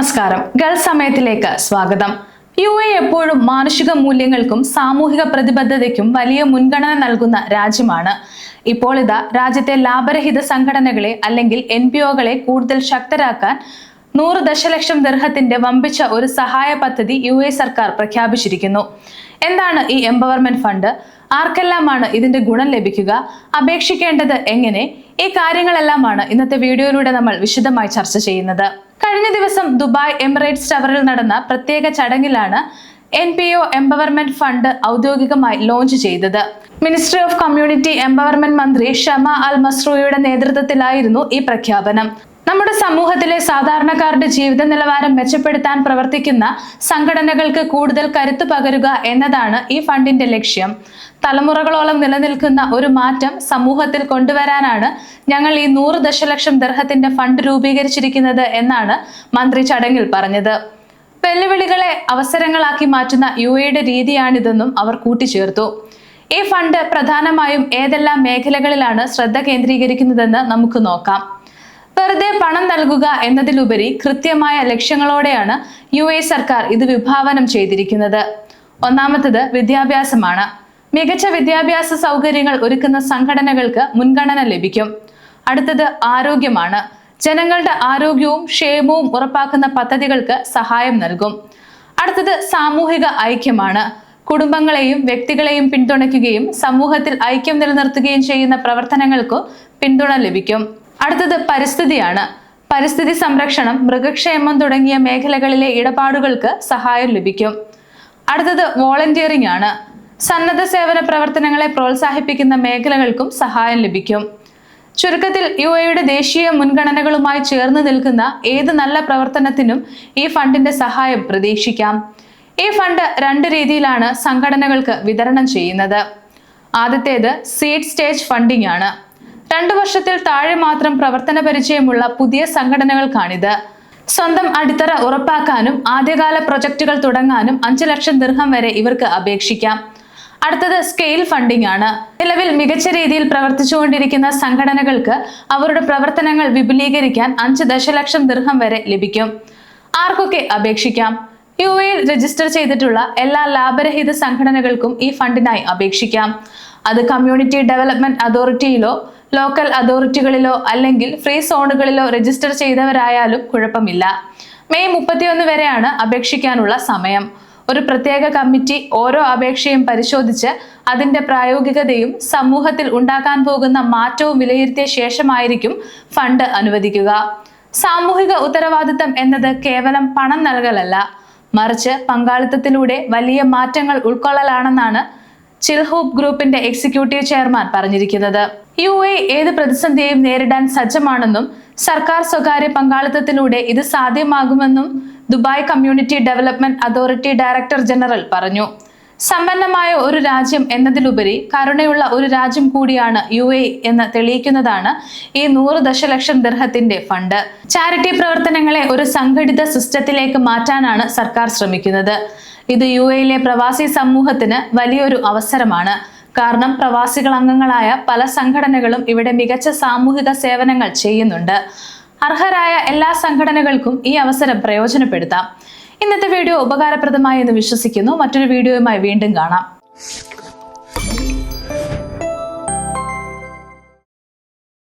നമസ്കാരം. ഗൾഫ് സമയത്തിലേക്ക് സ്വാഗതം. UAE എപ്പോഴും മാനുഷിക മൂല്യങ്ങൾക്കും സാമൂഹിക പ്രതിബദ്ധതയ്ക്കും വലിയ മുൻഗണന നൽകുന്ന രാജ്യമാണ്. ഇപ്പോൾ ഇതാ രാജ്യത്തെ ലാഭരഹിത സംഘടനകളെ അല്ലെങ്കിൽ NPOകളെ കൂടുതൽ ശക്തരാക്കാൻ 100 ദശലക്ഷം ദിർഹത്തിന്റെ വമ്പിച്ച ഒരു സഹായ പദ്ധതി UAE സർക്കാർ പ്രഖ്യാപിച്ചിരിക്കുന്നു. എന്താണ് ഈ എംപവർമെന്റ് ഫണ്ട്? ആർക്കെല്ലാമാണ് ഇതിന്റെ ഗുണം ലഭിക്കുക? അപേക്ഷിക്കേണ്ടത് എങ്ങനെ? ഈ കാര്യങ്ങളെല്ലാമാണ് ഇന്നത്തെ വീഡിയോയിലൂടെ നമ്മൾ വിശദമായി ചർച്ച ചെയ്യുന്നത്. കഴിഞ്ഞ ദിവസം ദുബായ് എമിറേറ്റ്സ് ടവറിൽ നടന്ന പ്രത്യേക ചടങ്ങിലാണ് NPO എംപവർമെന്റ് ഫണ്ട് ഔദ്യോഗികമായി ലോഞ്ച് ചെയ്തത്. മിനിസ്ട്രി ഓഫ് കമ്മ്യൂണിറ്റി എംപവർമെന്റ് മന്ത്രി ഷമ അൽ മസ്റൂയിയുടെ നേതൃത്വത്തിലായിരുന്നു ഈ പ്രഖ്യാപനം. നമ്മുടെ സമൂഹത്തിലെ സാധാരണക്കാരുടെ ജീവിത നിലവാരം മെച്ചപ്പെടുത്താൻ പ്രവർത്തിക്കുന്ന സംഘടനകൾക്ക് കൂടുതൽ കരുത്തു പകരുക എന്നതാണ് ഈ ഫണ്ടിന്റെ ലക്ഷ്യം. തലമുറകളോളം നിലനിൽക്കുന്ന ഒരു മാറ്റം സമൂഹത്തിൽ കൊണ്ടുവരാനാണ് ഞങ്ങൾ ഈ 100 ദശലക്ഷം ദിർഹത്തിന്റെ ഫണ്ട് രൂപീകരിച്ചിരിക്കുന്നത് എന്നാണ് മന്ത്രി ചടങ്ങിൽ പറഞ്ഞത്. വെല്ലുവിളികളെ അവസരങ്ങളാക്കി മാറ്റുന്ന UAEയുടെ രീതിയാണിതെന്നും അവർ കൂട്ടിച്ചേർത്തു. ഈ ഫണ്ട് പ്രധാനമായും ഏതെല്ലാം മേഖലകളിലാണ് ശ്രദ്ധ കേന്ദ്രീകരിക്കുന്നതെന്ന് നമുക്ക് നോക്കാം. വെറുതെ പണം നൽകുക എന്നതിലുപരി കൃത്യമായ ലക്ഷ്യങ്ങളോടെയാണ് UAE സർക്കാർ ഇത് വിഭാവനം ചെയ്തിരിക്കുന്നത്. ഒന്നാമത്തത് വിദ്യാഭ്യാസമാണ്. മികച്ച വിദ്യാഭ്യാസ സൗകര്യങ്ങൾ ഒരുക്കുന്ന സംഘടനകൾക്ക് മുൻഗണന ലഭിക്കും. അടുത്തത് ആരോഗ്യമാണ്. ജനങ്ങളുടെ ആരോഗ്യവും ക്ഷേമവും ഉറപ്പാക്കുന്ന പദ്ധതികൾക്ക് സഹായം നൽകും. അടുത്തത് സാമൂഹിക ഐക്യമാണ്. കുടുംബങ്ങളെയും വ്യക്തികളെയും പിന്തുണയ്ക്കുകയും സമൂഹത്തിൽ ഐക്യം നിലനിർത്തുകയും ചെയ്യുന്ന പ്രവർത്തനങ്ങൾക്ക് പിന്തുണ ലഭിക്കും. അടുത്തത് പരിസ്ഥിതിയാണ്. പരിസ്ഥിതി സംരക്ഷണം, മൃഗക്ഷേമം തുടങ്ങിയ മേഖലകളിലെ ഇടപാടുകൾക്ക് സഹായം ലഭിക്കും. അടുത്തത് വോളണ്ടിയറിംഗ് ആണ്. സന്നദ്ധ സേവന പ്രവർത്തനങ്ങളെ പ്രോത്സാഹിപ്പിക്കുന്ന മേഖലകൾക്കും സഹായം ലഭിക്കും. ചുരുക്കത്തിൽ UAEയുടെ ദേശീയ മുൻഗണനകളുമായി ചേർന്ന് നിൽക്കുന്ന ഏത് നല്ല പ്രവർത്തനത്തിനും ഈ ഫണ്ടിന്റെ സഹായം പ്രതീക്ഷിക്കാം. ഈ ഫണ്ട് 2 രീതിയിലാണ് സംഘടനകൾക്ക് വിതരണം ചെയ്യുന്നത്. ആദ്യത്തേത് സീഡ് സ്റ്റേജ് ഫണ്ടിംഗ് ആണ്. 2 വർഷത്തിൽ താഴെ മാത്രം പ്രവർത്തന പരിചയമുള്ള പുതിയ സംഘടനകൾക്കാണിത്. സ്വന്തം അടിത്തറ ഉറപ്പാക്കാനും ആദ്യകാല പ്രൊജക്ടുകൾ തുടങ്ങാനും 5 ലക്ഷം ദിർഹം വരെ ഇവർക്ക് അപേക്ഷിക്കാം. അടുത്തത് സ്കെയിൽ ഫണ്ടിംഗ് ആണ്. നിലവിൽ മികച്ച രീതിയിൽ പ്രവർത്തിച്ചുകൊണ്ടിരിക്കുന്ന സംഘടനകൾക്ക് അവരുടെ പ്രവർത്തനങ്ങൾ വിപുലീകരിക്കാൻ 5 ദശലക്ഷം ദിർഹം വരെ ലഭിക്കും. ആർക്കൊക്കെ അപേക്ഷിക്കാം? UAE രജിസ്റ്റർ ചെയ്തിട്ടുള്ള എല്ലാ ലാഭരഹിത സംഘടനകൾക്കും ഈ ഫണ്ടിനായി അപേക്ഷിക്കാം. അത് കമ്മ്യൂണിറ്റി ഡെവലപ്മെന്റ് അതോറിറ്റിയിലോ ലോക്കൽ അതോറിറ്റികളിലോ അല്ലെങ്കിൽ ഫ്രീ സോണുകളിലോ രജിസ്റ്റർ ചെയ്തവരായാലും കുഴപ്പമില്ല. മെയ് 31 വരെയാണ് അപേക്ഷിക്കാനുള്ള സമയം. ഒരു പ്രത്യേക കമ്മിറ്റി ഓരോ അപേക്ഷയും പരിശോധിച്ച് അതിന്റെ പ്രായോഗികതയും സമൂഹത്തിൽ ഉണ്ടാക്കാൻ പോകുന്ന മാറ്റവും വിലയിരുത്തിയ ശേഷമായിരിക്കും ഫണ്ട് അനുവദിക്കുക. സാമൂഹിക ഉത്തരവാദിത്തം എന്നത് കേവലം പണം നൽകലല്ല, മറിച്ച് പങ്കാളിത്തത്തിലൂടെ വലിയ മാറ്റങ്ങൾ ഉൾക്കൊള്ളലാണെന്നാണ് ചിൽഹൂബ് ഗ്രൂപ്പിന്റെ എക്സിക്യൂട്ടീവ് ചെയർമാൻ പറഞ്ഞിരിക്കുന്നത്. UAE ഏത് പ്രതിസന്ധിയെയും നേരിടാൻ സജ്ജമാണെന്നും സർക്കാർ സ്വകാര്യ പങ്കാളിത്തത്തിലൂടെ ഇത് സാധ്യമാകുമെന്നും Dubai community development authority director general പറഞ്ഞു. സമ്പന്നമായ ഒരു രാജ്യം എന്നതിലുപരി കരുണയുള്ള ഒരു രാജ്യം കൂടിയാണ് UAE എന്ന് തെളിയിക്കുന്നതാണ് ഈ 100 ദശലക്ഷം ദിർഹത്തിന്റെ ഫണ്ട്. ചാരിറ്റി പ്രവർത്തനങ്ങളെ ഒരു സംഘടിത സിസ്റ്റത്തിലേക്ക് മാറ്റാനാണ് സർക്കാർ ശ്രമിക്കുന്നത്. ഇത് UAEയിലെ പ്രവാസി സമൂഹത്തിന് വലിയൊരു അവസരമാണ്. കാരണം പ്രവാസികൾ അംഗങ്ങളായ പല സംഘടനകളും ഇവിടെ മികച്ച സാമൂഹിക സേവനങ്ങൾ ചെയ്യുന്നുണ്ട്. അർഹരായ എല്ലാ സംഘടനകൾക്കും ഈ അവസരം പ്രയോജനപ്പെടുത്താം. ഇന്നത്തെ വീഡിയോ ഉപകാരപ്രദമായി എന്ന് വിശ്വസിക്കുന്നു. മറ്റൊരു വീഡിയോയുമായി വീണ്ടും കാണാം.